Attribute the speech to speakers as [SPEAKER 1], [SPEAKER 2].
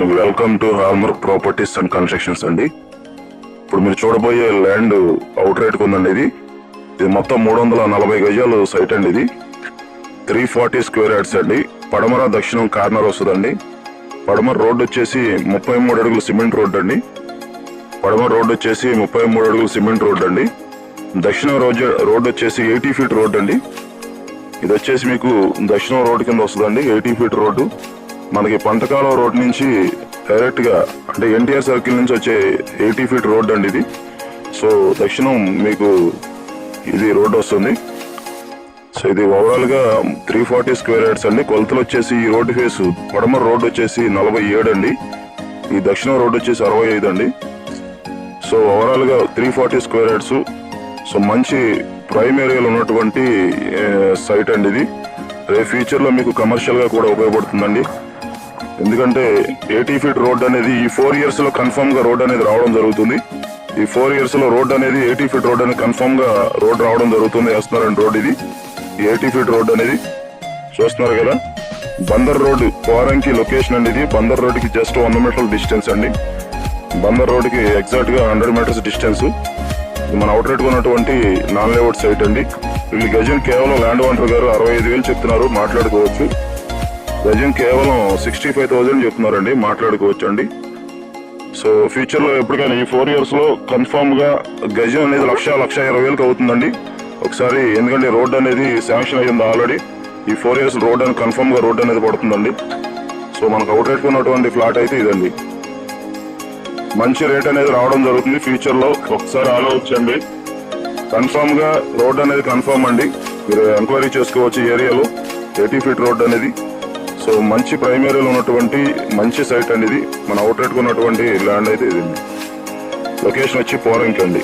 [SPEAKER 1] Welcome to hallmark properties and constructions అండి. ఇప్పుడు మీరు చూడబోయే ల్యాండ్ అవుట్ రేట్ ఉందండి. ఇది మొత్తం 340 గజాలు సైట్ అండి. ఇది 340 స్క్వేర్ యార్డ్స్ అండి. పడమర దక్షిణం కార్నర్ వస్తుందండి. పడమర రోడ్ వచ్చేసి 33 అడుగుల సిమెంట్ రోడ్ అండి. పడమర రోడ్ వచ్చేసి 33 అడుగుల సిమెంట్ రోడ్ అండి. దక్షిణం రోడ్ వచ్చేసి 80 ఫీట్ రోడ్ అండి. ఇది వచ్చేసి మీకు దక్షిణం రోడ్ కింద వస్తుందండి. 80 ఫీట్ రోడ్డు మనకి పంటకాలం రోడ్ నుంచి డైరెక్ట్ గా అంటే ఎన్టీఆర్ సర్కిల్ నుంచి వచ్చే 80 ఫీట్ రోడ్ అండి ఇది. సో దక్షిణం మీకు ఇది రోడ్ వస్తుంది. సో ఇది ఓవరాల్ గా 340 స్క్వేర్ యార్డ్స్ అండి. కొలతలు వచ్చేసి ఈ రోడ్డు ఫేస్ పడమర రోడ్ వచ్చేసి 47 అండి. ఈ దక్షిణం రోడ్ వచ్చేసి 65 అండి. సో ఓవరాల్ గా 340 స్క్వేర్ యార్డ్స్. సో మంచి ప్రైమ్ ఏరియాలో ఉన్నటువంటి సైట్ అండి ఇది. రేపు ఫ్యూచర్ లో మీకు కమర్షియల్ గా కూడా ఉపయోగపడుతుందండి. ఎందుకంటే 80 ఫీట్ రోడ్ అనేది ఈ 4 ఇయర్స్ లో కన్ఫర్మ్ గా రోడ్ అనేది రావడం జరుగుతుంది. ఈ 4 ఇయర్స్ లో రోడ్ అనేది 80 ఫీట్ రోడ్ అనేది కన్ఫర్మ్ గా రోడ్ రావడం జరుగుతుంది. వేస్తున్నారండి రోడ్ ఇది. ఈ 80 ఫీట్ రోడ్ అనేది చూస్తున్నారు కదా. బందర్ రోడ్ పోరంకి లొకేషన్ అండి ఇది. బందర్ రోడ్ కి జస్ట్ 100 మీటర్ల డిస్టెన్స్ అండి. బందర్ రోడ్ కి ఎగ్జాక్ట్ గా 100 మీటర్స్ డిస్టెన్స్. మన అవుట్ రేట్ ఉన్నటువంటి నాన్ లేఅవుట్ సైట్ అండి. వీళ్ళు గజం కేవలం ల్యాండ్ ఓనర్ గారు 65,000 చెప్తున్నారు, మాట్లాడుకోవచ్చు. గజం కేవలం 65,000 చెప్తున్నారండి, మాట్లాడుకోవచ్చు అండి. సో ఫ్యూచర్ లో ఎప్పటికైనా ఈ 4 ఇయర్స్ లో కన్ఫర్మ్ గా గజం అనేది 1,20,000 అవుతుందండి ఒకసారి. ఎందుకంటే రోడ్ అనేది శాంక్షన్ అయ్యింది ఆల్రెడీ. ఈ 4 ఇయర్స్ రోడ్ అనేది కన్ఫర్మ్ గా రోడ్ అనేది పడుతుందండి. సో మనకు అవుట్ రేట్ ఉన్నటువంటి ఫ్లాట్ అయితే ఇదండి. మంచి రేట్ అనేది రావడం జరుగుతుంది ఫ్యూచర్ లో. ఒకసారి ఆలోచించండి. కన్ఫర్మ్ గా రోడ్ అనేది కన్ఫర్మ్ అండి. మీరు ఎంక్వైరీ చేసుకోవచ్చు ఏరియాలో 80 ఫీట్ రోడ్ అనేది. సో మంచి ప్రైమ్ ఏరియాలో ఉన్నటువంటి మంచి సైట్ అండి ఇది. మన అవుట్ రేట్ ఉన్నటువంటి ల్యాండ్ అయితే ఇది. లొకేషన్ వచ్చి పోరంకి అండి.